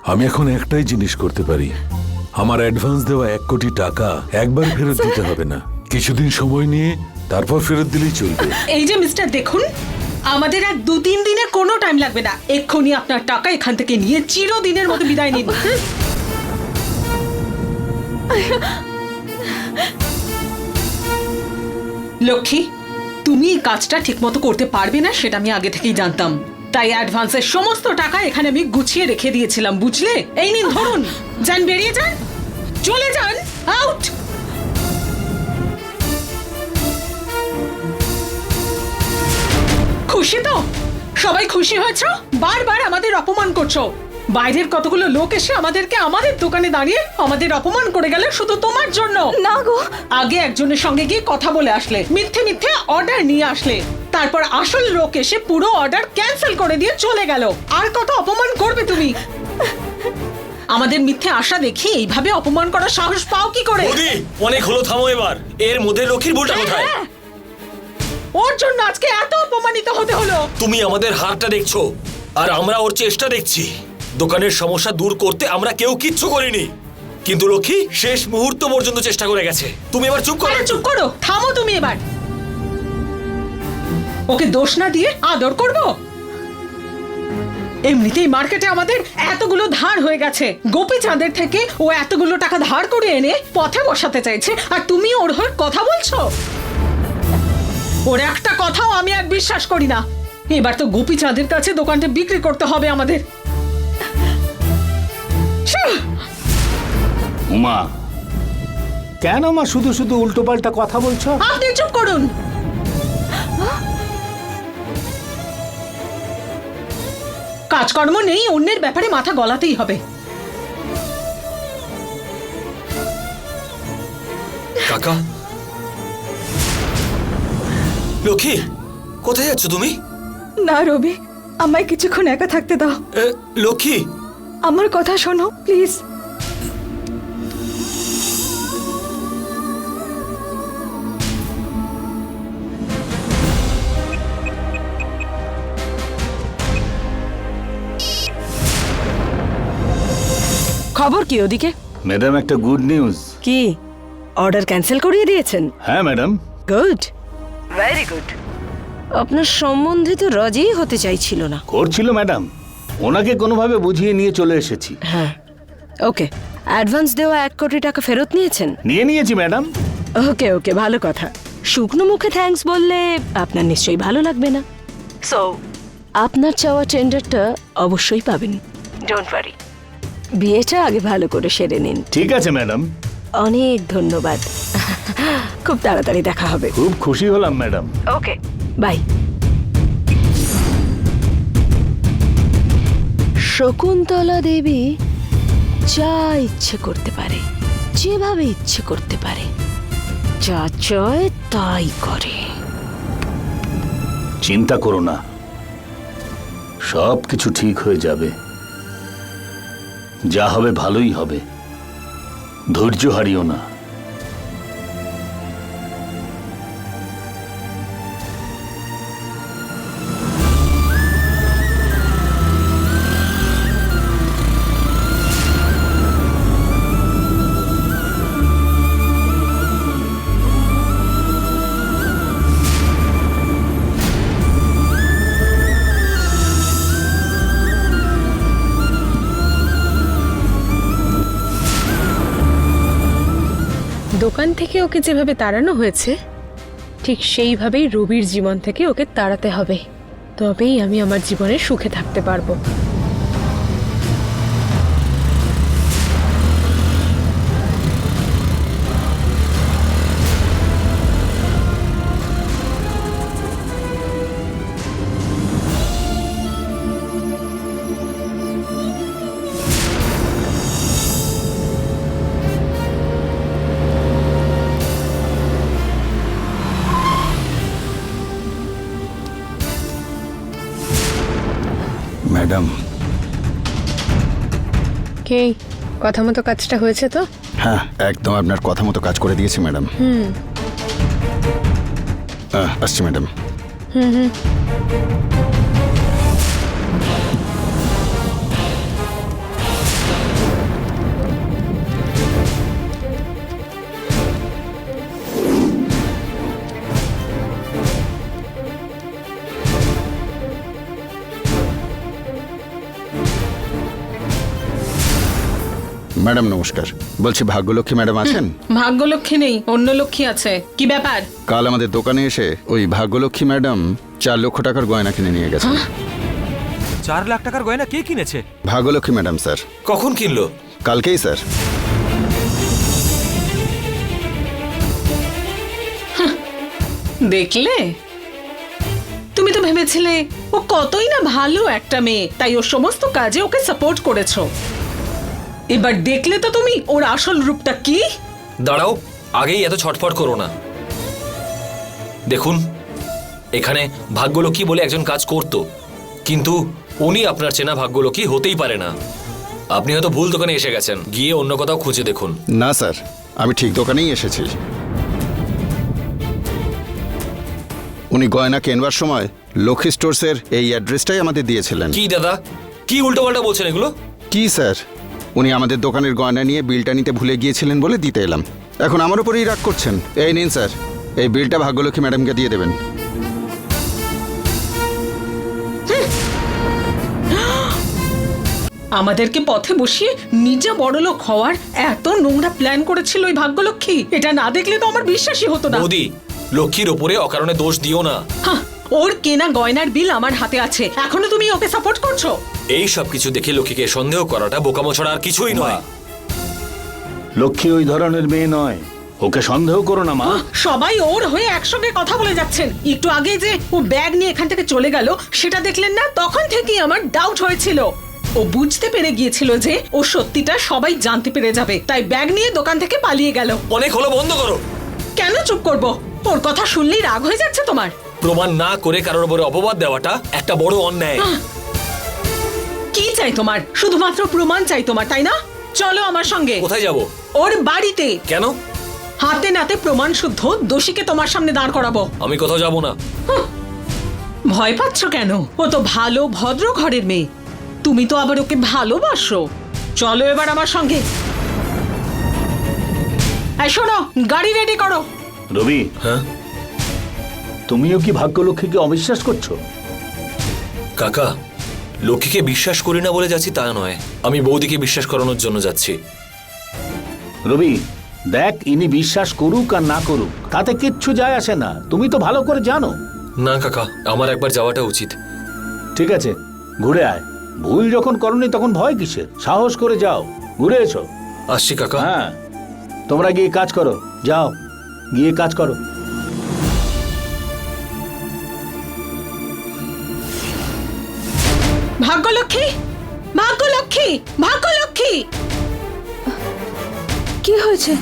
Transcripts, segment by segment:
আমি এখন একটাই জিনিস করতে পারি, আমার অ্যাডভান্স দেওয়া 1 কোটি টাকা একবার ফেরত দিতে হবে না, কিছুদিন সময় নিয়ে তারপর ফেরত দিলেই চলবে। এই যে মিস্টার দেখুন, আমাদের আর 2-3 দিনের কোনো টাইম লাগবে না, এক্ষুনি আপনার টাকা এখান থেকে নিয়ে চিরদিনের মতো বিদায় নিন। লক্ষ্মী, তুমি এই কাজটা ঠিকমতো করতে পারবে না সেটা আমি আগে থেকেই জানতাম, তাই অ্যাডভান্সের সমস্ত টাকা এখানে আমি গুছিয়ে রেখে দিয়েছিলাম, বুঝলে? এই নিন ধরুন, যান, বেরিয়ে যান, চলে যান, আউট। খুশি তো? সবাই খুশি হয়েছো? বারবার আমাদের অপমান করছো, বাইরের কতগুলো লোক এসে আমাদেরকে আমাদের দোকানে দাঁড়িয়ে আমাদের অপমান করে গেল শুধু তোমার জন্য। না গো, আগে একজনের সঙ্গে গিয়ে কথা বলে আসলে, মিথ্যে মিথ্যে অর্ডার নিয়ে আসলে, তারপর আসল লোক এসে পুরো অর্ডার ক্যান্সেল করে দিয়ে চলে গেল। আর কত অপমান করবে তুমি? আমাদের মিথ্যে আশা দেখি এইভাবে অপমান করার সাহস পাও কি করে? মোদি, অনেক হলো, থামো এবার। এর মধ্যে লক্ষ্মীর ভুলটা কোথায়? ওর জন্য আজকে এত অপমানিত হতে হলো। তুমি আমাদের হারটা দেখছো আর আমরা ওর চেষ্টা দেখছি। দোকানের সমস্যা দূর করতে আমরা কেউ কিচ্ছু করিনি, কিন্তু লক্ষ্মী শেষ মুহূর্ত পর্যন্ত চেষ্টা করে গেছে। তুমি এবার চুপ করো। আরে চুপ করো, থামো তুমি এবার। ওকে দোষ না দিয়ে আদর করব? এমনিতেই মার্কেটে আমাদের এতগুলো ধার হয়ে গেছে, গোপী চাঁদের থেকে ও এতগুলো টাকা ধার করে এনে পথে বসাতে চাইছে, আর তুমি ওর হয়ে কথা বলছো? ওর একটা কথাও আমি আর বিশ্বাস করি না। এবার তো গোপী চাঁদের কাছে দোকানটা বিক্রি করতে হবে আমাদের। উমা, কেন মা শুধু শুধু উল্টোপাল্টা কথা বলছো? আপনি চুপ করুন। কাজকর্ম নেই, অন্যের ব্যাপারে মাথা গলাতেই হবে। কাকা, লক্ষ্মী, কোথায় যাচ্ছ তুমি? না রবি, আমায় কিছুক্ষণ একা থাকতে দাও। লক্ষ্মী, আমার কথা শোনো প্লিজ। খবর কি ওদিকে? ম্যাডাম, একটা গুড নিউজ। কি, অর্ডার ক্যান্সেল করিয়ে দিয়েছেন? হ্যাঁ ম্যাডাম। Good, very good. আপনার সম্বন্ধে তো রাজিই হতে চাইছিল না। করছিল ম্যাডাম, ওনাকে কোনোভাবে বুঝিয়ে নিয়ে চলে এসেছি। হ্যাঁ, ওকে। অ্যাডভান্স দেওয়া 1 কোটি টাকা ফেরত নিয়েছেন? নিয়েছি ম্যাডাম। ওকে ওকে, ভালো কথা। শুকনো মুখে থ্যাঙ্কস বললে আপনার নিশ্চয়ই ভালো লাগবে না, সো আপনার চাওয়া টেন্ডারটা অবশ্যই পাবেন। ডোন্ট ওয়ারি, বিয়েটা আগে ভালো করে সেরে নিন। ঠিক আছে ম্যাডাম। অনেক ধন্যবাদ, খুব তাড়াতাড়ি দেখা হবে। খুব খুশি হলাম madam. Okay, bye. Shakuntala Devi যা ইচ্ছে করতে পারে, যেভাবে ইচ্ছে করতে পারে, যা চায় তাই করে। চিন্তা করো না, সব কিছু ঠিক হয়ে যাবে। যা হবে ভালোই হবে, ধৈর্য হারিও না। দোকান থেকে ওকে যেভাবে তাড়ানো হয়েছে, ঠিক সেইভাবেই রবির জীবন থেকে ওকে তাড়াতে হবে, তবেই আমি আমার জীবনে সুখে থাকতে পারবো। ম্যাডাম, কে কথা মতো কাজটা হয়েছে তো? হ্যাঁ, একদম আপনার কথা মতো কাজ করে দিয়েছি ম্যাডাম। আসছি ম্যাডাম। ম্যাডাম নমস্কার, বলছি ভাগ্যলক্ষ্মী ম্যাডাম আছেন? ভাগ্যলক্ষ্মী নেই, অন্য লক্ষ্মী আছে। কি ব্যাপার? কাল আমাদের দোকানে এসে ওই ভাগ্যলক্ষ্মী ম্যাডাম 4 লক্ষ টাকার গয়না কিনে নিয়ে গেছেন। 4 লাখ টাকার গয়না কে কিনেছে? ভাগ্যলক্ষ্মী ম্যাডাম স্যার, কখন কিনলো? কালকেই স্যার। দেখলে, তুমি তো ভেবেছিলে ও কতই না ভালো একটা মেয়ে, তাই ওর সমস্ত কাজে ওকে সাপোর্ট করেছো। এবার দেখলে তো তুমি ওর আসল রূপটা কি। দাঁড়াও, আগেই এত ছটফট করো না। দেখুন, এখানে ভাগ্যলক্ষ্মী বলে একজন কাজ করত, কিন্তু উনি আপনার চেনা ভাগ্যলক্ষ্মী হতেই পারে না। আপনি হয়তো ভুল দোকানে এসে গেছেন, গিয়ে অন্য কোথাও খুঁজে দেখুন। না স্যার, আমি ঠিক দোকানেই এসেছি। উনি গয়না কেনবার সময় লক্ষ্মী স্টোরসের এই অ্যাড্রেসটাই আমাদের দিয়েছিলেন। কি দাদা, কি উল্টোপাল্টা বলছেন এগুলো? কি স্যার, উনি আমাদের দোকানের গয়না নিয়ে বিলটা নিতে ভুলে গিয়েছিলেন বলে দিতে এলাম। এখন আমার উপরেই রাগ করছেন। এই নিন স্যার, এই বিলটা ভাগ্যলক্ষ্মী ম্যাডামকে দিয়ে দেবেন। আমাদেরকে পথে বসিয়ে নিজে বড়লোক হওয়ার এত নোংরা প্ল্যান করেছিল ওই ভাগ্যলক্ষ্মী। এটা না দেখলে তো আমার বিশ্বাসই হতো না। বৌদি, লক্ষ্মীর ওপরে অকারণে দোষ দিও না। হ্যাঁ, ওর কেনা গয়নার বিল আমার হাতে আছে, এখনো তুমি ওকে সাপোর্ট করছো। এই সব কিছু দেখে লক্ষ্মীকে সন্দেহ করাটা বোকামো ছাড়া আর কিছুই নয়। লক্ষ্মী ওই ধরনের মেয়ে নয়, ওকে সন্দেহ করো না মা। সবাই ওর হয়ে একসঙ্গে কথা বলে যাচ্ছেন। একটু আগে যে ও ব্যাগ নিয়ে এখান থেকে চলে গেল, সেটা দেখলেন না? তখন থেকেই আমার ডাউট হয়েছিল। ও বুঝতে পেরে গিয়েছিল যে ও সত্যিটা সবাই জানতে পেরে যাবে, তাই ব্যাগ নিয়ে দোকান থেকে পালিয়ে গেল। অনেক হলো, বন্ধ করো। কেন চুপ করব? ওর কথা শুনলেই রাগ হয়ে যাচ্ছে তোমার। প্রমাণ না করে কারোর উপরে অপবাদ দেওয়াটা একটা বড় অন্যায়। কি চাই তোমার? শুধুমাত্র প্রমাণ চাই তোমার, তাই না? চলো আমার সঙ্গে। কোথায় যাব? ওর বাড়িতে। কেন? হাতে নাতে প্রমাণ শুদ্ধ দোষীকে তোমার সামনে দাঁড় করাবো। আমি কোথাও যাব না। ভয় পাচ্ছ কেন? ও তো ভালো ভদ্র ঘরের মেয়ে, তুমি তো আবার ওকে ভালোবাসো। চলো এবার আমার সঙ্গে। এই শোনো, গাড়ি রেডি করো। রবি, হ্যাঁ তুমিও কি ভাগ্যলক্ষ্মীকে অবিশ্বাস করছো? কাকা, লক্ষ্মীকে বিশ্বাস করি না বলে যাচ্ছি তা নয়, আমি বৌদিকে বিশ্বাস করানোর জন্য যাচ্ছি। রবি দেখ, ইনি বিশ্বাস করুক আর না করুক তাতে কিচ্ছু যায় আসে না, তুমি তো ভালো করে জানো। না কাকা, আমার একবার যাওয়াটা উচিত। ঠিক আছে, ঘুরে আয়। ভুল যখন করনি তখন ভয় কিসের? সাহস করে যাও, ঘুরে এসো। আসছি কাকা। হ্যাঁ, তোমরা গিয়ে কাজ করো, যাও গিয়ে কাজ করো। ভাগ্যলক্ষ্মী, ভাগ্যলক্ষ্মী, ভাগ্যলক্ষ্মী! কি হয়েছে?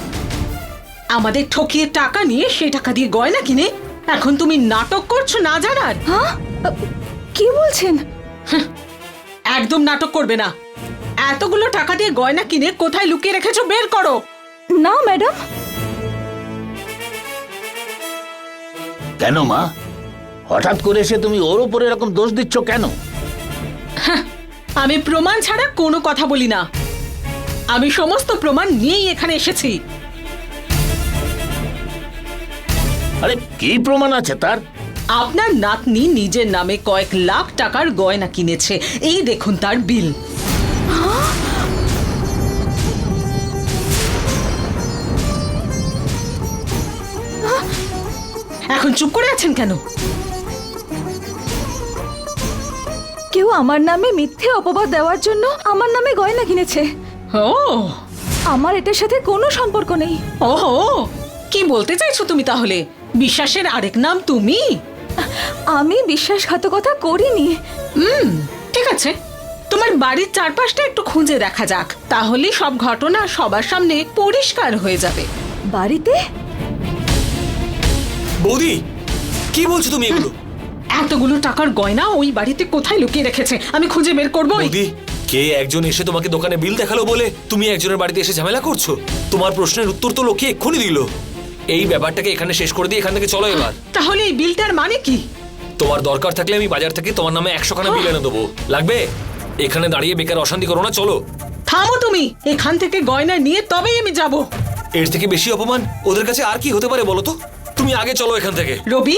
আমাদের ঠকিয়ে টাকা নিয়ে সেই টাকা দিয়ে গয়না কিনে এখন তুমি নাটক করছো না জানার। হ্যাঁ, কি বলছেন? একদম নাটক করবে না। এতগুলো টাকা দিয়ে গয়না কিনে কোথায় লুকিয়ে রেখেছো বের করো। না ম্যাডাম। কেন মা, হঠাৎ করে এসে তুমি ওর উপরে এরকম দোষ দিচ্ছ কেন? আমি প্রমাণ ছাড়া কোনো কথা বলি না। আমি সমস্ত প্রমাণ নিয়েই এখানে এসেছি। আরে কি প্রমাণ আছে তার? আপনার নাতনি নিজের নামে কয়েক লাখ টাকার গয়না কিনেছে, এই দেখুন তার বিল। এখন চুপ করে আছেন কেন? কেউ আমার নামে মিথ্যে অপবাদ দেওয়ার জন্য আমার নামে গয়না কিনেছে। ও, আমার এটার সাথে কোনো সম্পর্ক নেই। ওহো, কি বলতে চাইছো তুমি তাহলে? বিশ্বাসের আরেক নাম তুমি? আমি বিশ্বাসঘাতকতা করিনি। ঠিক আছে, তোমার বাড়ির চারপাশটা একটু খুঁজে দেখা যাক, তাহলে সব ঘটনা সবার সামনে পরিষ্কার হয়ে যাবে। বাড়িতে? বৌদি, কি বলছো তুমি এগুলো? এতগুলো টাকার গয়না ওই বাড়িতে কোথায় লুকিয়ে রেখেছে আমি খুঁজে বের করবো। বৌদি, কে একজন এসে তোমাকে দোকানে বিল দেখালো বলে তুমি একজনের বাড়িতে এসে ঝামেলা করছো? তোমার প্রশ্নের উত্তর তো লক্ষ্মী এক্ষুনি দিল। এই ব্যাপারটাকে এখানে শেষ করে দিয়ে এখান থেকে চলো এবার। তাহলে এই বিলটার মানে কি? তোমার দরকার থাকলে আমি বাজার থেকে তোমার নামে 100 খানা বিল এনে দেবো। লাগবে? এখানে দাঁড়িয়ে বেকার অশান্তি করো না, চলো। থামো তুমি, এখান থেকে গয়না নিয়ে তবেই আমি যাব। এর থেকে বেশি অপমান ওদের কাছে আর কি হতে পারে বলো তো? তুমি আগে চলো এখান থেকে। রবি,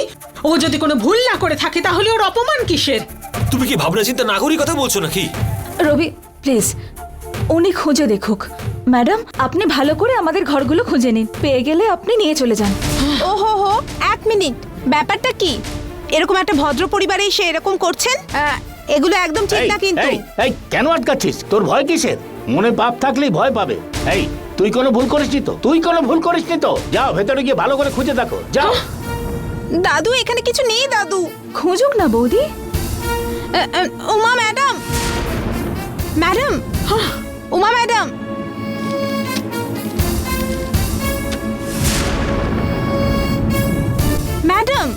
ও যদি কোনো ভুল না করে থাকে তাহলে ওর অপমান কিসের? তুমি কি ভাবনা চিন্তা না করি কথা বলছো নাকি? রবি প্লিজ, উনি খুঁজে দেখুক। ম্যাডাম আপনি ভালো করে আমাদের ঘরগুলো খুঁজে নিন, পেয়ে গেলে আপনি নিয়ে চলে যান। ওহো হো, 1 মিনিট, ব্যাপারটা কি? এরকম একটা ভদ্র পরিবারে এসে এরকম করছেন? এগুলো একদম ঠিক না কিন্তু। এই কেন আটকাচ্ছিস? তোর ভয় কিসের? মনে পাপ থাকলেই ভয় পাবে। এই তুই কোনো ভুল করিসনি তো? তুই কোনো ভুল করিসনি তো? যাও ভেতরে গিয়ে ভালো করে খুঁজে দেখো, যাও। দাদু এখানে কিছু নেই দাদু। খুঁজুক না বৌদি। Uma madam, madam, Uma madam, madam,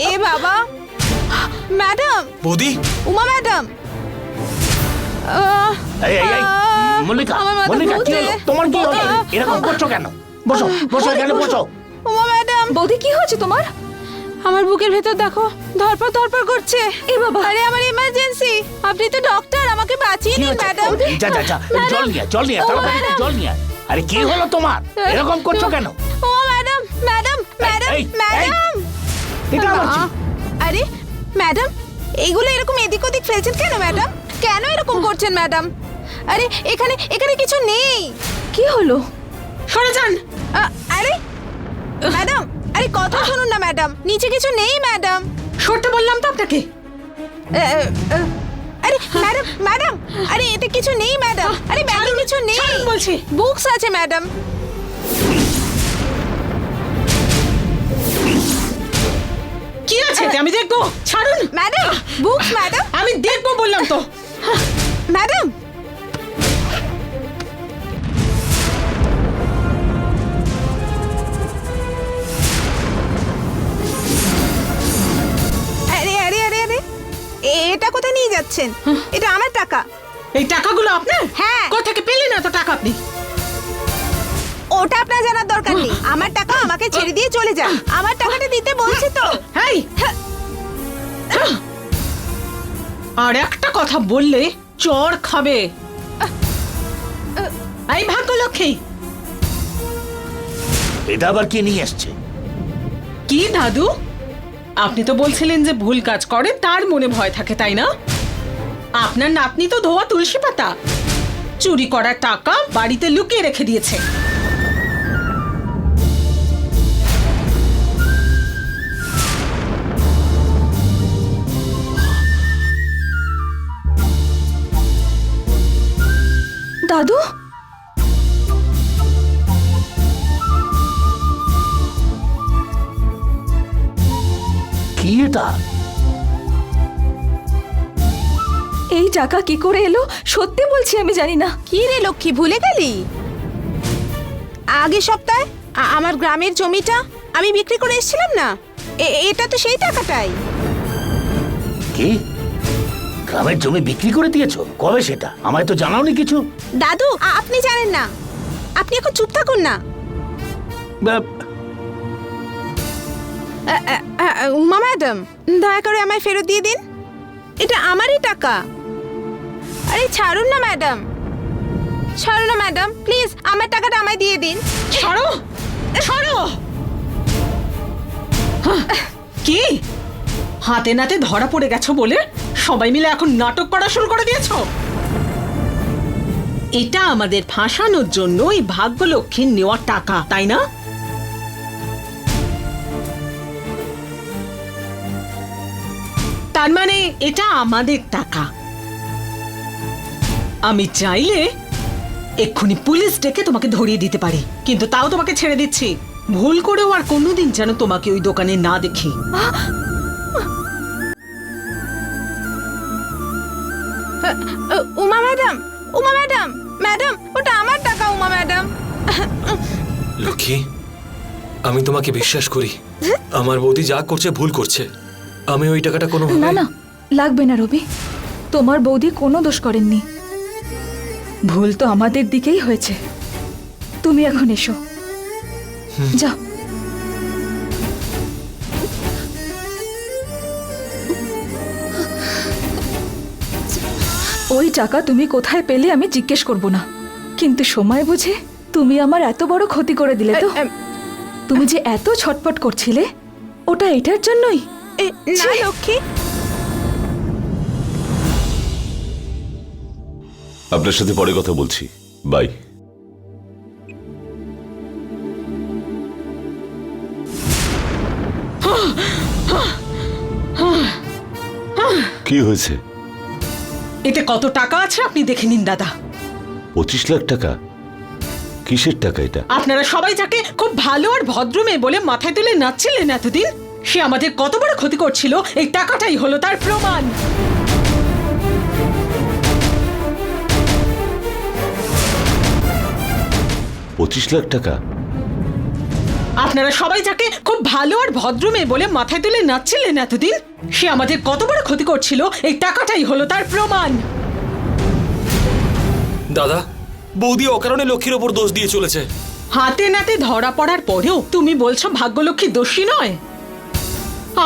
এ বাবা, ম্যাডাম, বৌদি, উমা ম্যাডাম, এই এই এই মল্লিকা, আমার মাথা মল্লিকা কি ঘুরছে। হলো? তোমার কি হলো? এরকম করছো কেন? বসো বসো, এখানে বসো। উমা ম্যাডাম, বৌদি কি হয়েছে তোমার? আমার বুকের ভেতর দেখো ধরপড় ধরপড় করছে। এ বাবা, আরে আমার ইমার্জেন্সি, আপনি তো ডক্টর, আমাকে বাঁচিয়ে কি নিন হয়েছে? ম্যাডাম। যা যা যা, জল নিয়ে জল নিয়ে, তাড়াতাড়ি ম্যাডাম। জল নিয়ে। আরে কি হলো তোমার? এরকম করছো কেন? ও ম্যাডাম, ম্যাডাম, ম্যাডাম, এই, এই, ম্যাডাম। এটা আবার কি? আরে ম্যাডাম, এইগুলো এরকম এদিক ওদিক ফেলছেন কেন ম্যাডাম? কেন এরকম করছেন ম্যাডাম? আরে এখানে এখানে কিছু নেই। কি হলো? সরে যান। আরে ম্যাডাম, আরে কথা শুনুন না ম্যাডাম, নিচে কিছু নেই ম্যাডাম। সরতে বললাম তো আপনাকে। আরে ম্যাডাম, ম্যাডাম, আরে এতে কিছু নেই ম্যাডাম। আরে ব্যাগে কিছু নেই ছাড়ুন বলছি। বুকস আছে ম্যাডাম। কি আছে এতে? আমি দেখবো। ছাড়ুন ম্যাডাম, বুকস ম্যাডাম, আমি দেখবো বললাম তো। ম্যাডাম। আরে আরে আরে আরে, এটা কোথায় নিয়ে যাচ্ছেন? এটা আমার টাকা। এই টাকাগুলো আপনার? হ্যাঁ। কোথা থেকে পেলেন এত টাকা আপনি? ওটা আপনার জানার দরকার নেই। আমার টাকা আমাকে ছেড়ে দিয়ে চলে যান। আমার টাকাটা দিতে বলছি তো। এই, আর একটা কথা বললে চর খাবে। এই ভাগ্যলক্ষ্মী, এটা আবার কি নিয়ে এসছে? কি দাদু, আপনি তো বলছিলেন যে ভুল কাজ করে তার মনে ভয় থাকে, তাই না? আপনার নাতনি তো ধোয়া তুলসী পাতা, চুরি করা টাকা বাড়িতে লুকিয়ে রেখে দিয়েছে। দাদু, কি এটা? এই টাকা কি করে এলো সত্যি বলছি আমি জানি না। কি রে লক্ষ্মী, ভুলে গেলি? আগের সপ্তাহে আমার গ্রামের জমিটা আমি বিক্রি করে এসেছিলাম না, এটা তো সেই টাকাটাই। কি? গ্রামের জমি বিক্রি করে দিয়েছো? কবে সেটা? আমায় তো জানাওনি কিছু। দাদু আপনি জানেন না, আপনি এখন চুপ থাকুন না। উমা ম্যাডাম, দয়া করে আমায় ফেরত দিয়ে দিন, এটা আমারই টাকা। আরে ছাড়ুন না ম্যাডাম, ছাড়ুন না ম্যাডাম, প্লিজ আমার টাকাটা আমায় দিয়ে দিন। সরো সরো। কি হাতে নাতে ধরা পড়ে গেছো বলে সবাই মিলে এখন নাটক করা শুরু করে দিয়েছো? এটা আমাদের ফাঁসানোর জন্য এই ভাগ্যলক্ষ্মীর নেওয়া টাকা, তাই না? তার মানে এটা আমাদের টাকা। আমি চাইলে এক্ষুনি পুলিশ ডেকে তোমাকে ধরিয়ে দিতে পারি, কিন্তু তাও তোমাকে ছেড়ে দিচ্ছি। ভুল করেও আর কোনোদিন যেন তোমাকে ওই দোকানে না দেখি। Uma madam, Uma madam, madam ওটা আমার টাকা। উমা ম্যাডাম, লক্ষ্মী, আমি তোমাকে বিশ্বাস করি। আমার বৌদি যা করছে ভুল করছে। আমি ওই টাকাটা কোনো না না, লাগবে না রবি, তোমার বৌদি কোনো দোষ করেননি। ভুল তো আমাদের দিকেই হয়েছে। তুমি এখন এসো, যাও। ওই টাকা তুমি কোথায় পেলে আমি জিজ্ঞেস করব না, কিন্তু সময় বুঝে তুমি আমার এত বড় ক্ষতি করে দিলে তো। তুমি যে এত ছটপট করছিলে ওটা এটার জন্যই? না লক্ষ্মী, আপনার সাথে পরে কথা বলছি, বাই। কি হয়েছে? এতে কত টাকা আছে আপনি দেখে নিন দাদা। 25 লাখ টাকা? কিসের টাকা এটা? আপনারা সবাই যাকে খুব ভালো আর ভদ্র মেয়ে বলে মাথায় তুলে নাচছিলেন এতদিন, সে আমাদের কত বড় ক্ষতি করছিল, এই টাকাটাই হলো তার প্রমাণ। $25 লাখ টাকা? আপনারা সবাই যাকে খুব ভালো আর ভদ্র মেয়ে বলে মাথায় তুলে নাচছিলেন এতদিন, সে আমাদের কত বড় ক্ষতি করছিল, এই টাকাটাই হলো তার প্রমাণ। দাদা, বৌদি অকারণে লক্ষ্মীর ওপর দোষ দিয়ে চলেছে। হাতে নাতে ধরা পড়ার পরেও তুমি বলছো ভাগ্যলক্ষ্মী দোষী নয়?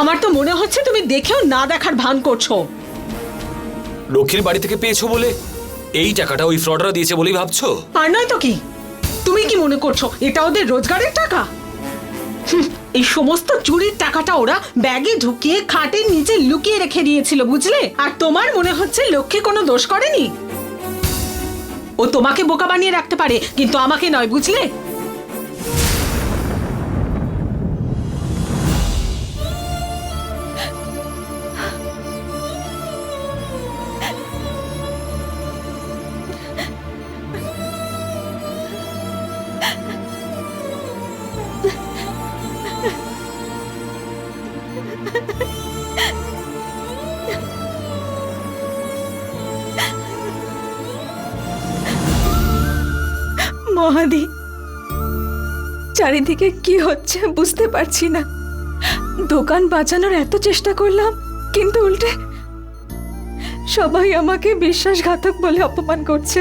আমার তো মনে হচ্ছে তুমি দেখেও না দেখার ভান করছো। লক্ষ্মীর বাড়ি থেকে পেয়েছো বলে এই টাকাটা ওই ফ্রডরা দিয়েছে বলেই ভাবছো? আর নয় তো কি, তুমি কি মনে করছো এটা ওদের রোজগারের টাকা? এই সমস্ত চুরির টাকাটা ওরা ব্যাগে ঢুকিয়ে খাটের নিচে লুকিয়ে রেখে দিয়েছিল, বুঝলে? আর তোমার মনে হচ্ছে লক্ষ্মী কোনো দোষ করেনি? ও তোমাকে বোকা বানিয়ে রাখতে পারে, কিন্তু আমাকে নয়, বুঝলে? মহাদি, চারিদিকে কি হচ্ছে বুঝতে পারছি না। দোকান বাঁচানোর এত চেষ্টা করলাম, কিন্তু উল্টে সবাই আমাকে বিশ্বাসঘাতক বলে অপমান করছে।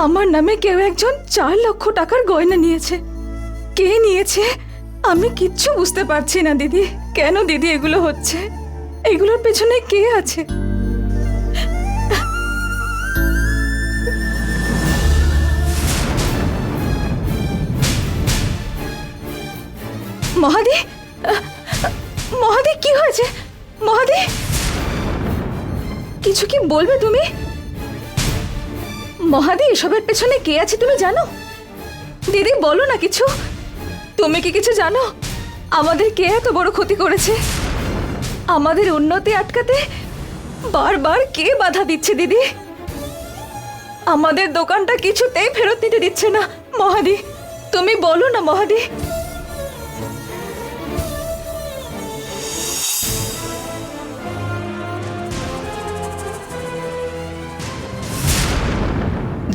আমার নামে কেউ একজন 4 লক্ষ টাকার গয়না নিয়েছে। কে নিয়েছে আমি কিচ্ছু বুঝতে পারছি না দিদি। কেন দিদি এগুলো হচ্ছে? এগুলোর পেছনে কে আছে? মহাদি, মহাদি কি হয়েছে? মহাদি, কিছু কি বলবে তুমি? মহাদি, এসবের পেছনে কে আছে তুমি জানো? দিদি বলো না কিছু। তুমি কি কিছু জানো? আমাদের কে এত বড় ক্ষতি করেছে? আমাদের উন্নতি আটকাতে বারবার কে বাধা দিচ্ছে দিদি? আমাদের দোকানটা কিছুতেই ফেরত নিতে দিচ্ছে না। মহাদি, তুমি বলো না মহাদি।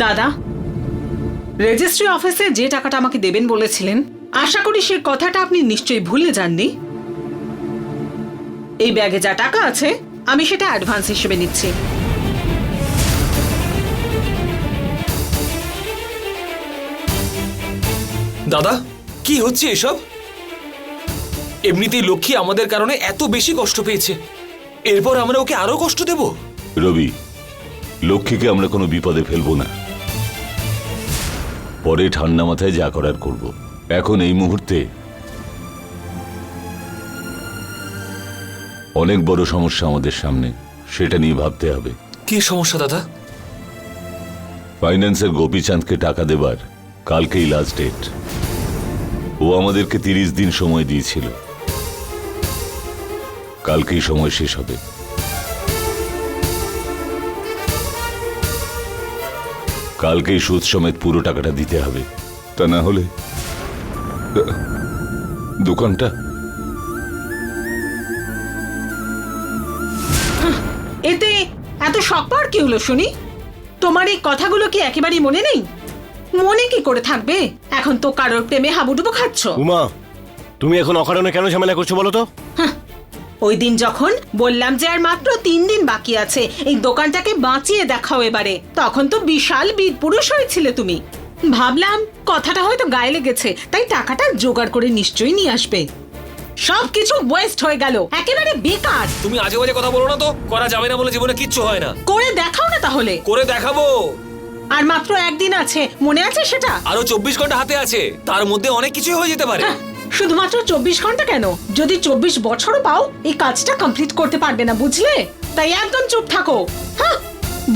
দাদা, রেজিস্ট্রি অফিসে যে টাকাটা আমাকে দেবেন বলেছিলেন, আশা করি সেই কথাটা আপনি নিশ্চয়ই ভুলে যাননি। এই ব্যাগে যা টাকা আছে আমি সেটা অ্যাডভান্স হিসেবে নিচ্ছি। দাদা, কি হচ্ছে এসব? এমনিতেই লক্ষ্মী আমাদের কারণে এত বেশি কষ্ট পেয়েছে, এরপর আমরা ওকে আরো কষ্ট দেব? রবি, লক্ষ্মীকে আমরা কোনো বিপদে ফেলবো না। পরে ঠান্ডা মাথায় যা করার করব। এখন এই মুহূর্তে অনেক বড় সমস্যা আমাদের সামনে, সেটা নিয়ে ভাবতে হবে। কি সমস্যা দাদা? ফাইন্যান্সের গোপীচাঁদকে টাকা দেবার কালকেই লাস্ট ডেট। ও আমাদেরকে 30 দিন সময় দিয়েছিল, কালকেই সময় শেষ হবে। কালকেই সুদ সমেত পুরো টাকাটা দিতে হবে, তা না হলে দোকানটা। এতে এত শখ পাওয়ার কি হলো শুনি? তোমার এই কথাগুলো কি একেবারেই মনে নেই? মনে কি করে থাকবে? এখন তো কারোর প্রেমে হাবুডুবু খাচ্ছ। উমা, তুমি এখন অকারণে কেন ঝামেলা করছো বলো তো? ওই দিন যখন বললাম যে আর মাত্র 3 দিন বাকি আছে, এই দোকানটাকে বাঁচিয়ে দেখাও এবারে, তখন তো বিশাল বীর পুরুষ হয়েছিলে তুমি। ভাবলাম কথাটা হয়তো গায়ে লেগেছে, তাই টাকাটা জোগাড় করে নিশ্চয়ই নিয়ে আসবে। সবকিছু ওয়েস্ট হয়ে গেল, একেবারে বেকার। তুমি আজে বাজে কথা বলো না তো, করা যাবে না বলে জীবনে কিচ্ছু হয় না। করে দেখাও না তাহলে। করে দেখাবো। আর মাত্র একদিন আছে, মনে আছে সেটা? আরো 24 ঘন্টা হাতে আছে, তার মধ্যে অনেক কিছু হয়ে যেতে পারে। হ্যাঁ, শুধুমাত্র 24 ঘন্টা কেন, যদি 24 বছরও পাও এই কাজটা কমপ্লিট করতে পারবে না, বুঝলে? তাই একদম চুপ থাকো। হ্যাঁ,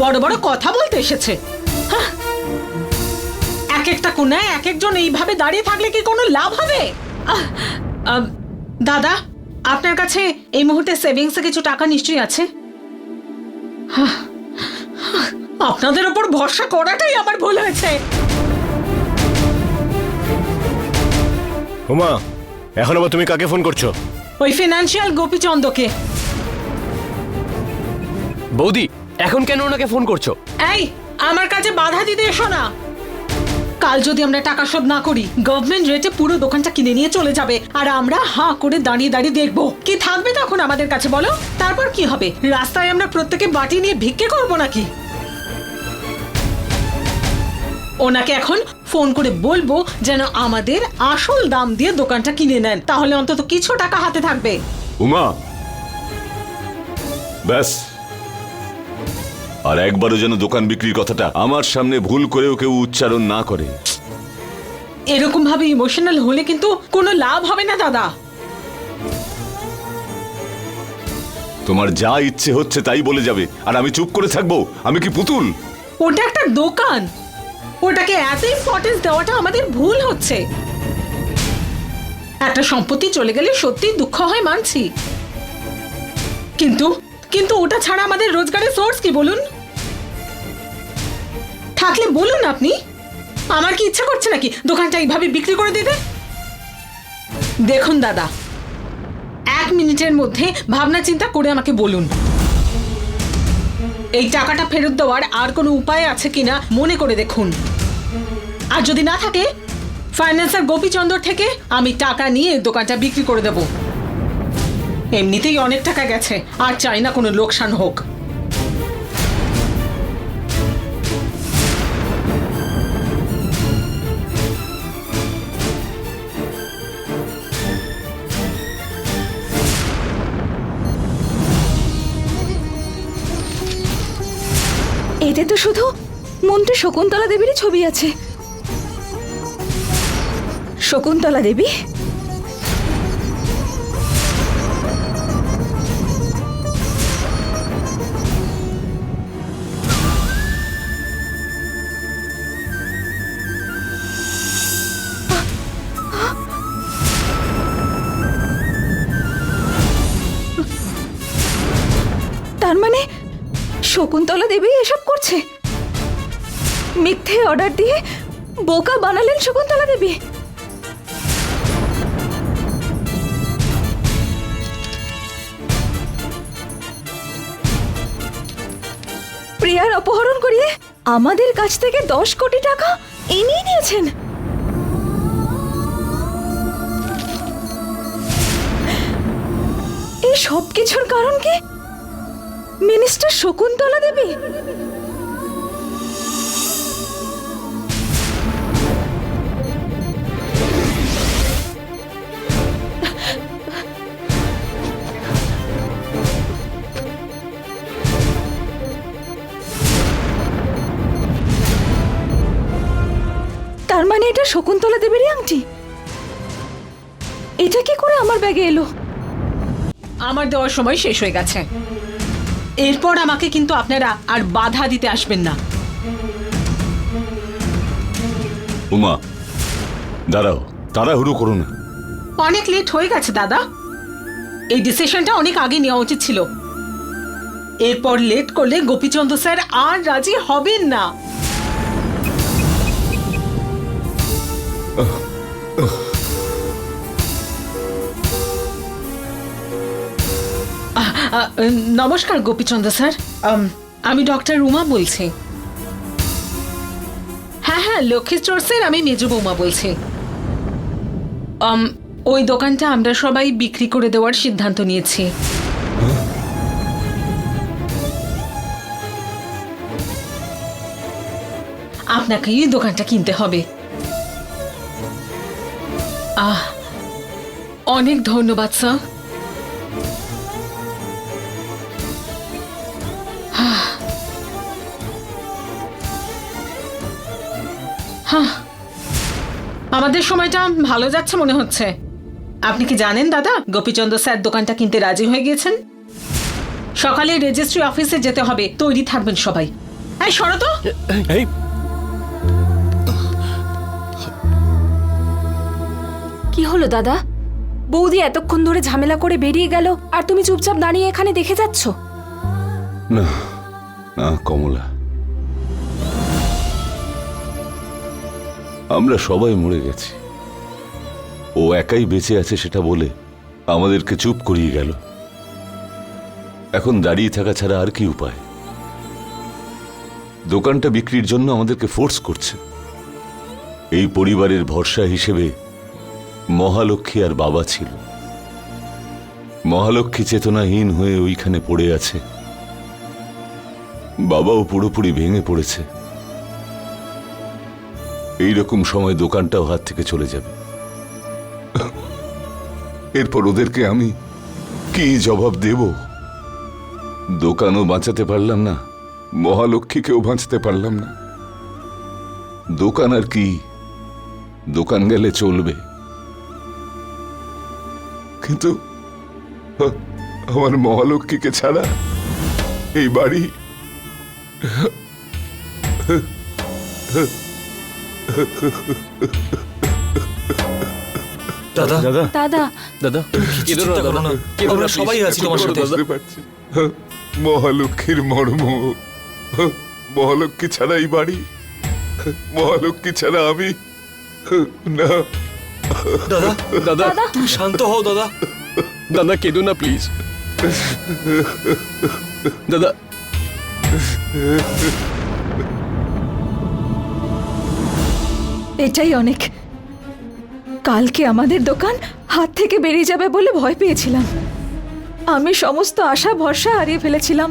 বড় বড় কথা বলতে এসেছে। হ্যাঁ, এক একটা কোনায় এক একজন এইভাবে দাঁড়িয়ে থাকলে কি কোনো লাভ হবে? দাদা, আপনার কাছে এই মুহূর্তে সেভিংসে কিছু টাকা নিশ্চয়ই আছে। হ্যাঁ, আপনাদের উপর ভরসা করাটাই আমার ভুল হয়েছে। উমা, এখন আবার তুমি কাকে ফোন করছো? ওই ফিনান্সিয়াল গোপীচন্দ্রকে। বৌদি, এখন কেন ওনাকে ফোন করছো? এই, আমার কাছে বাধা দিতে এসো না। কাল যদি আমরা টাকা শোধ না করি, গভর্নমেন্ট রেটে পুরো দোকানটা কিনে নিয়ে চলে যাবে, আর আমরা হাঁ করে দাঁড়িয়ে দাঁড়িয়ে দেখবো। কি থাকবে তখন আমাদের কাছে বলো? তারপর কি হবে? রাস্তায় আমরা প্রত্যেকে বাটি নিয়ে ভিক্ষে করবো নাকি? ওনাকে এখন ফোন করে বলবো যেন আমাদের আসল দাম দিয়ে দোকানটা কিনে নেন, তাহলে অন্তত কিছু টাকা হাতে থাকবে। উমা, ব্যাস, আর একবারও যেন দোকান বিক্রির কথাটা আমার সামনে ভুল করেও কেউ উচ্চারণ না করে। এরকম ভাবে ইমোশনাল হলে কিন্তু কোনো লাভ হবে না দাদা। তোমার যা ইচ্ছে হচ্ছে তাই বলে যাবে, আর আমি চুপ করে থাকবো? আমি কি পুতুল? ওটা একটা দোকান, ওটাকে এত ইম্পর্টেন্স দেওয়াটা আমাদের ভুল হচ্ছে। একটা সম্পত্তি চলে গেলে সত্যি দুঃখ হয়, মানছি, কিন্তু কিন্তু ওটা ছাড়া আমাদের রোজগারের সোর্স কি বলুন? থাকলে বলুন আপনি। আমার কি ইচ্ছা করছে নাকি দোকানটা এইভাবে বিক্রি করে দিতে? দেখুন দাদা, 1 মিনিটের মধ্যে ভাবনা চিন্তা করে আমাকে বলুন এই টাকাটা ফেরত দেওয়ার আর কোনো উপায় আছে কিনা মনে করে দেখুন। আর যদি না থাকে, ফাইন্যান্সার গোপীচন্দ্র থেকে আমি টাকা নিয়ে দোকানটা বিক্রি করে দেব। এমনিতেই অনেক টাকা গেছে, আর চাই না কোনো লোকসান হোক। এতে তো শুধু মন্ত্রী শকুন্তলা দেবীরই ছবি আছে। শকুন্তলা দেবী? তার মানে শকুন্তলা দেবী এসব করছে? মিথ্যে অর্ডার দিয়ে বোকা বানালেন শকুন্তলা দেবী। প্রিয়ার অপহরণ করিয়ে আমাদের কাছ থেকে 10 কোটি টাকা ইনিয়ে নিয়েছেন। এই সব কিছুর কারণ কি মিনিস্টার শকুন্তলা দেবী? তার মানে এটা শকুন্তলা দেবীরই আংটি? এটা কি করে আমার ব্যাগে এলো? আমার দেওয়ার সময় শেষ হয়ে গেছে, এরপর আমাকে কিন্তু আপনারা আর বাধা দিতে আসবেন না। উমা, দাঁড়াও, তাড়াহুড়ো করো না। অনেক লেট হয়ে গেছে দাদা, এই ডিসিশনটা অনেক আগে নেওয়া উচিত ছিল। এরপর লেট করলে গোপীচন্দ্র স্যার আর রাজি হবেন না। নমস্কার গোপীচন্দ্র স্যার, আমি ডক্টর উমা বলছি। হ্যাঁ হ্যাঁ, লক্ষ্মী স্টোরসের আমি মেজো বৌমা বলছি। ওই দোকানটা আমরা সবাই বিক্রি করে দেওয়ার সিদ্ধান্ত নিয়েছি। আপনাকেই এই দোকানটা কিনতে হবে। অনেক ধন্যবাদ স্যার। আমাদের সময়টা ভালো যাচ্ছে মনে হচ্ছে। আপনি কি জানেন দাদা, গোপীচন্দ্র স্যার দোকানটা কিনতে রাজি হয়ে গিয়েছেন। সকালে রেজিস্ট্রি অফিসে যেতে হবে, তৈরি থাকবেন সবাই। এই সরো তো। এই কি হলো দাদা? বৌদি এতক্ষণ ধরে ঝামেলা করে বেরিয়ে গেল আর তুমি চুপচাপ দাঁড়িয়ে এখানে দেখে যাচ্ছ? না না কমলা, আমরা সবাই মরে গেছি। ও একাই বেঁচে আছে সেটা বলে আমাদেরকে চুপ করিয়ে গেল। এখন দাঁড়িয়ে থাকা ছাড়া আর কি উপায়? দোকানটা বিক্রির জন্য আমাদেরকে ফোর্স করছে। এই পরিবারের ভরসা হিসেবে মহালক্ষ্মী আর বাবা ছিল। মহালক্ষ্মী চেতনাহীন হয়ে ওইখানে পড়ে আছে, বাবাও পুরোপুরি ভেঙে পড়েছে। এইরকম সময় দোকানটাও হাত থেকে চলে যাবে। এরপর ওদেরকে আমি কি জবাব দেব? দোকানও বাঁচাতে পারলাম না, মহালক্ষ্মীকেও বাঁচাতে পারলাম না। দোকান আর কি, দোকান গেলে চলবে, কিন্তু আমার মহালক্ষ্মীকে ছাড়া এই বাড়ি দাদা দাদা দাদা দাদা কেঁদো না, চিন্তা করো দাদা, না, কেঁদো না, আমরা please। সবাই আছি তোমার সাথে। বুঝতে পারছি মহালক্ষ্মীর মর্ম। মহালক্ষ্মী ছাড়া এই বাড়ি, মহালক্ষ্মী ছাড়া আমি না। দাদা দাদা তুমি শান্ত হও দাদা। দাদা কেঁদো না প্লিজ। দাদা এটাই অনেক। কালকে আমাদের দোকান হাত থেকে বেরিয়ে যাবে বলে ভয় পেয়েছিলাম। আমি সমস্ত আশা ভরসা হারিয়ে ফেলেছিলাম।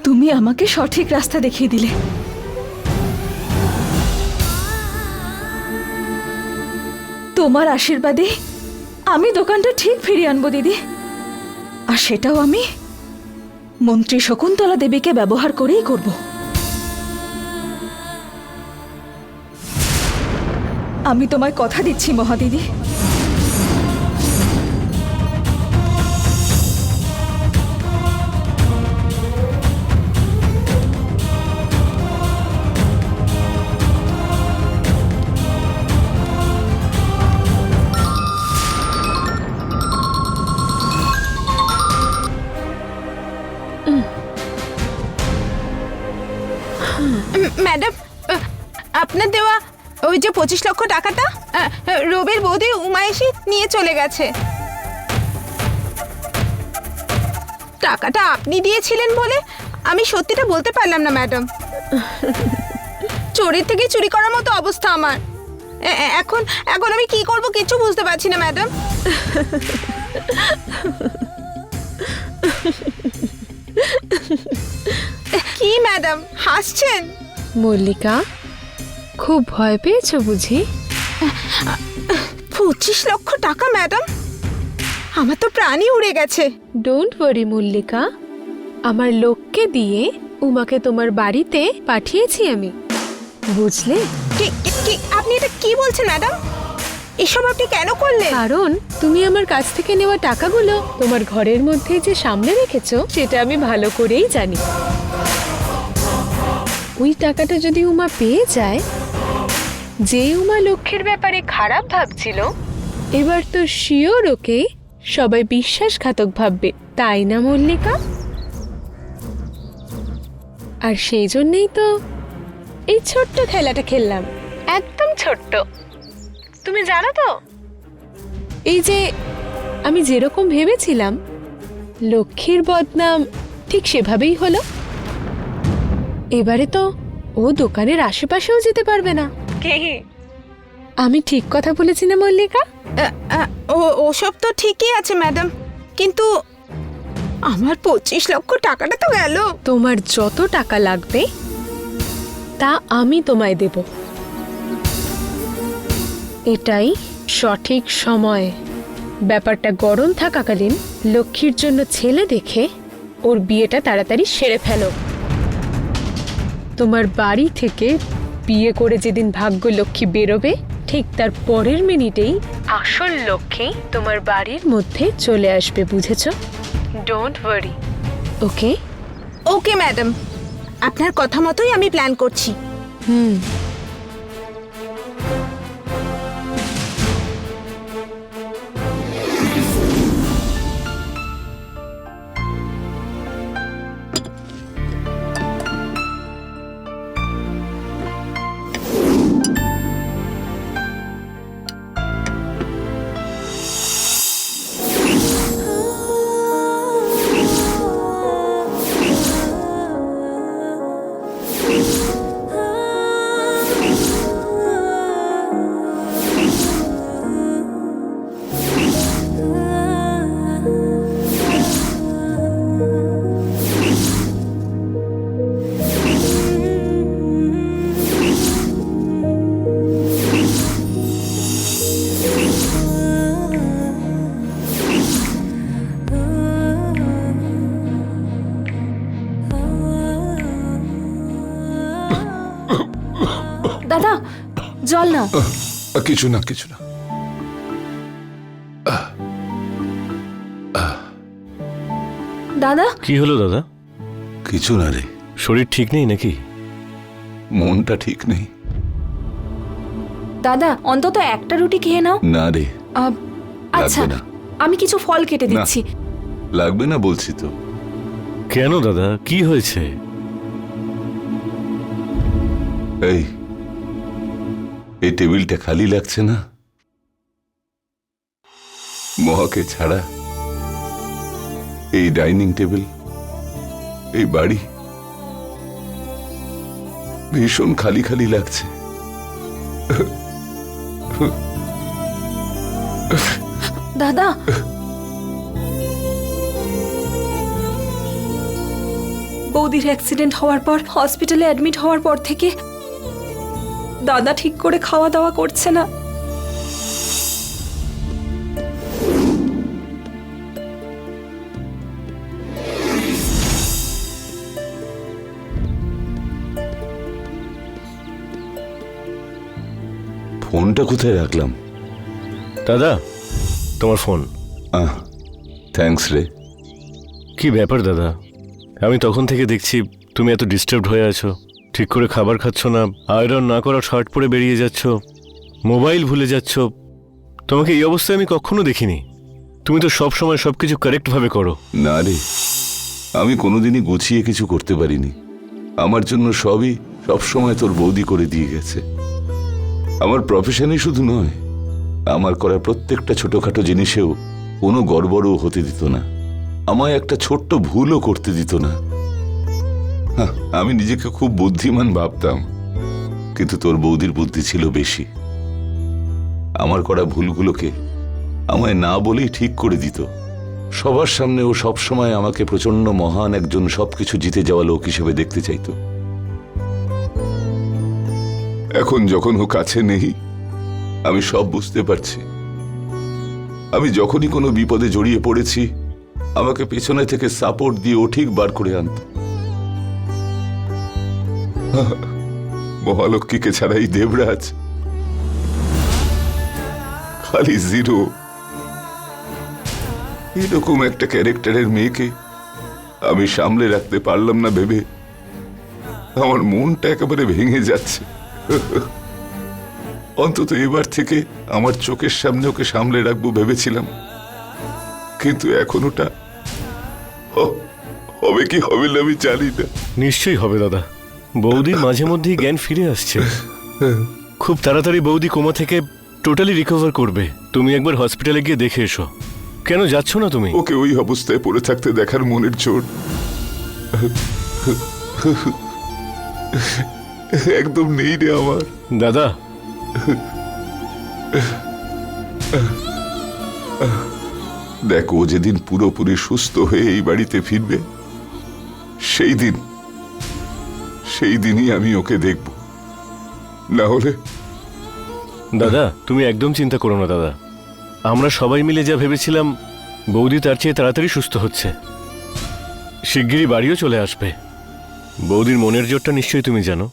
তুমি আমাকে সঠিক রাস্তা দেখিয়ে দিলে। তোমার আশীর্বাদে আমি দোকানটা ঠিক ফিরিয়ে আনবো দিদি। আর সেটাও আমি মন্ত্রী শকুন্তলা দেবীকে ব্যবহার করেই করব। আমি তোমায় কথা দিচ্ছি মহাদিদি। ম্যাডাম, আপনার দেওয়া ওই যে 25 লক্ষ টাকাটা রবির বৌদি উমা এসে নিয়ে চলে গেছে। টাকাটা আপনি দিয়েছিলেন বলে আমি সত্যিটা বলতে পারলাম না ম্যাডাম। চোরের থেকে চুরি করার মতো অবস্থা আমার। এখন এখন আমি কি করব কিছু বুঝতে পারছি না ম্যাডাম। কি ম্যাডাম হাসছেন? মল্লিকা, খুব ভয় পেয়েছো বুঝি? 25 লক্ষ টাকা ম্যাডাম, আমার তো প্রাণই উড়ে গেছে। ডোন্ট ওয়ারি মল্লিকা, আমার লোককে দিয়ে উমাকে তোমার বাড়িতে পাঠিয়েছি আমি, বুঝলে? আপনি এটা কি বলছেন ম্যাডাম? এসব আপনি কেন করলেন? কারণ তুমি আমার কাছ থেকে নেওয়া টাকাগুলো তোমার ঘরের মধ্যে যে সামনে রেখেছো সেটা আমি ভালো করেই জানি। ওই টাকাটা যদি উমা পেয়ে যায়, যে উমা লক্ষ্যের ব্যাপারে খারাপ ভাবছিল, এবার তো শিওর ওকে সবাই বিশ্বাসঘাতক ভাববে, তাই না মল্লিকা? আর সেই জন্যই তো এই ছোট্ট খেলাটা খেললাম, একদম ছোট্ট। তুমি জানো তো, এই যে আমি যেরকম ভেবেছিলাম লক্ষ্মীর বদনাম ঠিক সেভাবেই হলো। এবারে তো ও দোকানের আশেপাশেও যেতে পারবে না। আমি ঠিক কথা বলেছি না মল্লিকা? ওসব তো ঠিকই আছে ম্যাডাম, কিন্তু আমার 25 লক্ষ টাকাটা তো গেল। তোমার যত টাকা লাগবে তা আমি তোমায় দেব। এটাই সঠিক সময়। ব্যাপারটা গরম থাকাকালীন লক্ষ্মীর জন্য ছেলে দেখে ওর বিয়েটা তাড়াতাড়ি সেরে ফেলো। তোমার বাড়ি থেকে বিয়ে করে যেদিন ভাগ্য লক্ষ্মী বেরোবে ঠিক তার পরের মিনিটেই আসল লক্ষ্মী তোমার বাড়ির মধ্যে চলে আসবে, বুঝেছো? Don't worry, okay? Okay madam, আপনার কথা মতোই আমি প্ল্যান করছি। দাদা জল নাও। কিছু না, কিছু না। দাদা কি হলো দাদা? কিছু না রে, শরীর ঠিক নেই নাকি? মনটা ঠিক নেই। দাদা অন্তত একটা রুটি খেয়ে নাও। না রে, আচ্ছা লাগবে না। আমি কিছু ফল কেটে না। দিচ্ছি। লাগবে না বলছি তো। কেন দাদা, কি হয়েছে? এই টেবিলটা খালি লাগছে না মহাকে ছাড়া? এই ডাইনিং টেবিল, এই বাড়ি ভীষণ খালি খালি লাগছে। দাদা বৌদির অ্যাক্সিডেন্ট হওয়ার পর হসপিটালে অ্যাডমিট হওয়ার পর থেকে দাদা ঠিক করে খাওয়া দাওয়া করছে না। ফোনটা কোথায় রাখলাম? দাদা তোমার ফোন। থ্যাঙ্কস রে। কি ব্যাপার দাদা, আমি তখন থেকে দেখছি তুমি এত ডিস্টার্বড হয়ে আছো। ঠিক করে খাবার খাচ্ছ না, আয়রন না করা শার্ট পরে বেরিয়ে যাচ্ছ, মোবাইল ভুলে যাচ্ছ। তোমাকে এই অবস্থায় আমি কখনো দেখিনি। তুমি তো সব সময় সবকিছু কারেক্ট ভাবে করো। না রে, আমি কোনোদিনই গুছিয়ে কিছু করতে পারিনি। আমার জন্য সবই সবসময় তোর বৌদি করে দিয়ে গেছে। আমার প্রফেশনই শুধু নয়, আমার করা প্রত্যেকটা ছোটখাটো জিনিসেও কোনো গড়বড়ও হতে দিত না। আমায় একটা ছোট্ট ভুলও করতে দিত না। আমি নিজেকে খুব বুদ্ধিমান ভাবতাম, কিন্তু তোর বৌদির বুদ্ধি ছিল বেশি। আমার করা ভুলগুলোকে আমায় না বলেই ঠিক করে দিত। সবার সামনে ও সবসময় আমাকে প্রচন্ড মহান একজন সবকিছু জিতে যাওয়া লোক হিসেবে দেখতে চাইতো। এখন যখন ও কাছে নেই, আমি সব বুঝতে পারছি। আমি যখনই কোনো বিপদে জড়িয়ে পড়েছি, আমাকে পেছনে থেকে সাপোর্ট দিয়ে ও ঠিক বার করে আনত। মহালক্ষ্মীকে ছাড়াই দেবরাজ খালি জিরো। এরকম একটা ক্যারেক্টারের মেয়েকে আমি সামলে রাখতে পারলাম না ভেবে আমার মনটা একেবারে ভেঙে যাচ্ছে। অন্তত এবার থেকে আমার চোখের সামনে ওকে সামলে রাখবো ভেবেছিলাম, কিন্তু এখন ওটা হবে কি হবে না আমি জানি না। নিশ্চয়ই হবে দাদা। বৌদির মাঝে মধ্যেই জ্ঞান ফিরে আসছে। খুব তাড়াতাড়ি বৌদি কোমা থেকে টোটালি রিকভার করবে। তুমি একবার হসপিটালে গিয়ে দেখে এসো। কেন যাচ্ছ না তুমি? ওকে ওই অবস্থায় পড়ে থাকতে দেখার মনের জোর একদম নেই রে আমার। দাদা দেখ, ও যেদিন পুরোপুরি সুস্থ হয়ে এই বাড়িতে ফিরবে সেই দিনই আমি ওকে দেখব। না হলে দাদা তুমি একদম চিন্তা করো না দাদা, আমরা সবাই মিলে যা ভেবেছিলাম বৌদি তার চেয়ে তাড়াতাড়ি সুস্থ হচ্ছে, শিগগিরই বাড়িও চলে আসবে। বৌদির মনের জোরটা নিশ্চয়ই তুমি জানো।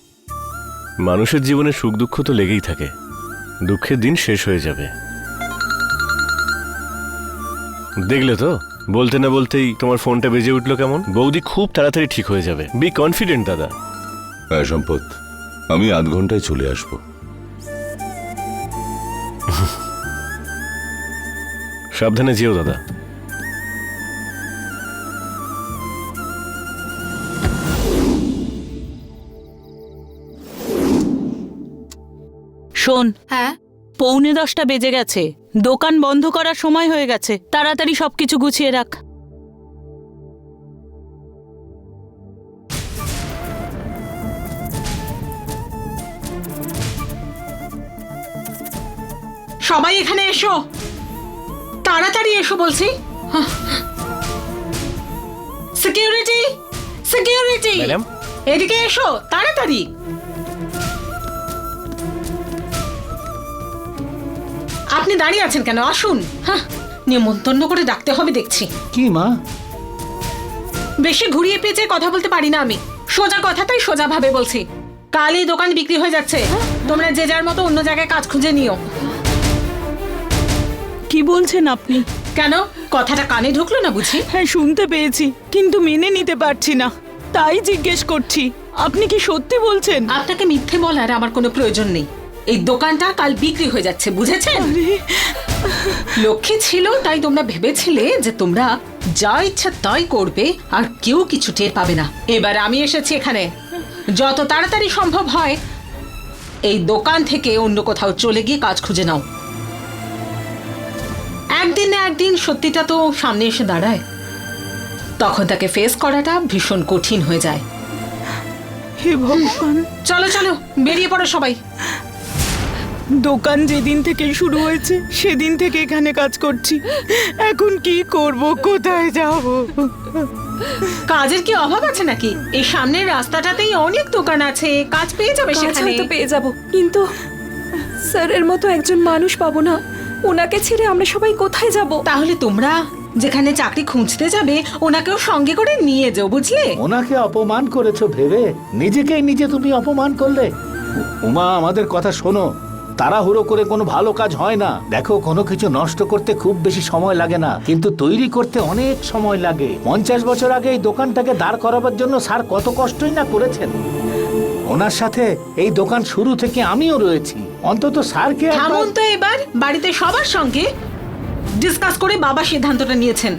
মানুষের জীবনে সুখ দুঃখ তো লেগেই থাকে, দুঃখের দিন শেষ হয়ে যাবে। দেখলে তো, বলতে না বলতেই তোমার ফোনটা বেজে উঠলো কেমন। বৌদি খুব তাড়াতাড়ি ঠিক হয়ে যাবে, বি কনফিডেন্ট দাদা। হ্যাঁ সম্পদ, আমি আধ ঘন্টায় চলে আসবো। সাবধানে যেও দাদা। শোন, হ্যাঁ 9:45 বেজে গেছে, দোকান বন্ধ করার সময় হয়ে গেছে, তাড়াতাড়ি সবকিছু গুছিয়ে রাখ। সবাই এখানে এসো, তাড়াতাড়ি এসো বলছি। সিকিউরিটি, সিকিউরিটি, ম্যাডাম এদিকে এসো তাড়াতাড়ি। আপনি দাঁড়িয়ে আছেন কেন? আসুন। হ্যাঁ, নিমন্ত্রণ করে ডাকতে হবে দেখছি। কি মা? বেশি ঘুরিয়ে পেঁচে কথা বলতে পারি না আমি, সোজা কথাটাই সোজা ভাবে বলছি। কাল এই দোকান বিক্রি হয়ে যাচ্ছে, তোমরা যে যার মতো অন্য জায়গায় কাজ খুঁজে নিও। কি বলছেন আপনি? কেন, কথাটা কানে ঢুকলো না বুঝি? হ্যাঁ শুনতে পেয়েছি, কিন্তু মেনে নিতে পারছি না, তাই জিজ্ঞেস করছি। আপনি কি সত্যি বলছেন? আপনাকে মিথ্যে বলার আমার কোনো প্রয়োজন নেই। এই দোকানটা কাল বিক্রি হয়ে যাচ্ছে, বুঝেছেন? লক্ষ্মী ছিল তাই তোমরা ভেবেছিলে যে তোমরা যা ইচ্ছা তাই করবে আর কেউ কিছু টের পাবে না। এবার আমি এসেছি এখানে, যত তাড়াতাড়ি সম্ভব হয় এই দোকান থেকে অন্য কোথাও চলে গিয়ে কাজ খুঁজে নাও। একদিন না একদিন সত্যিটা তো সামনে এসে দাঁড়ায়, তখন তাকে ফেস করাটা ভীষণ কঠিন হয়ে যায়। হে ভগবান! চলো চলো, বেরিয়ে পড়ো সবাই। দোকান যেদিন থেকে শুরু হয়েছে সেদিন থেকে এখানে কাজ করছি, এখন কি করব, কোথায় যাব? কাজের কি অভাব আছে নাকি? এই সামনের রাস্তাটাতেই অনেক দোকান আছে, কাজ পেয়ে যাবে সেখানে। তো পেয়ে যাব, কিন্তু স্যারের মতো একজন মানুষ পাবো না। ওনাকে ছেড়ে আমরা সবাই কোথায় যাব? তাহলে তোমরা যেখানে চাকরি খুঁজতে যাবে ওনাকেও সঙ্গে করে নিয়ে যাও, বুঝলে? ওনাকে অপমান করেছো ভেবে নিজেকেই নিজে তুমি অপমান করলে। উমা, আমাদের কথা শোনো, তাড়াহুড়ো করে কোনো ভালো কাজ হয় না। দেখো, কোনো কিছু নষ্ট করতে খুব বেশি সময় লাগে না, কিন্তু তৈরি করতে অনেক সময় লাগে। 50 বছর আগে এই দোকানটাকে দাঁড় করাবার জন্য স্যার কত কষ্টই না করেছেন। ওনার সাথে এই দোকান শুরু থেকে আমিও রয়েছি, অন্তত স্যারকে থামুন তো এবার। বাড়িতে সবার সঙ্গে ডিসকাস করে বাবা সিদ্ধান্তটা নিয়েছেন।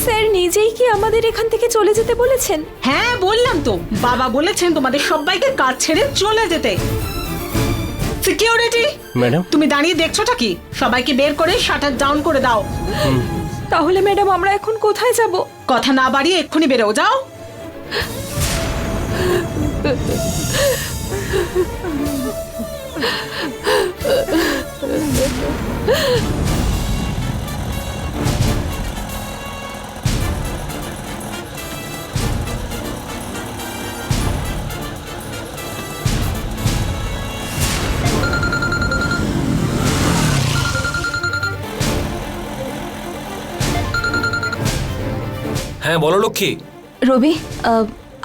স্যার নিজেই কি আমাদের এখান থেকে চলে যেতে বলেছেন? হ্যাঁ বললাম তো, বাবা বলেছেন তোমাদের সবাইকে কাজ ছেড়ে চলে যেতে। সিকিউরিটি ম্যাডাম, তুমি দাঁড়িয়ে দেখছোটা কি? সবাইকে বের করে শাটার ডাউন করে দাও। তাহলে ম্যাডাম আমরা এখন কোথায় যাব? কথা না বাড়িয়ে এক্ষুনি বেরো যাও। হ্যাঁ বলো লক্ষ্মী। রবি,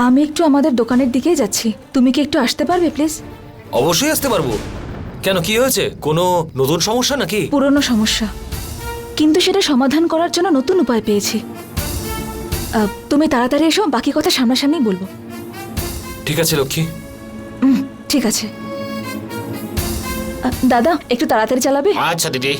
আমি একটু আমাদের দোকানের দিকেই যাচ্ছি, তুমি কি একটু আসতে পারবে প্লিজ? অবশ্যই আসতে পারবো। কেন, কি হয়েছে? কোনো নতুন সমস্যা নাকি? পুরনো সমস্যা, কিন্তু সেটা সমাধান করার জন্য নতুন উপায় পেয়েছি। তুমি তাড়াতাড়ি এসো, বাকি কথা সামনাসামনি বলবো। ঠিক আছে লক্ষ্মী। ঠিক আছে। দাদা একটু তাড়াতাড়ি চালাবে? আচ্ছা দিদি।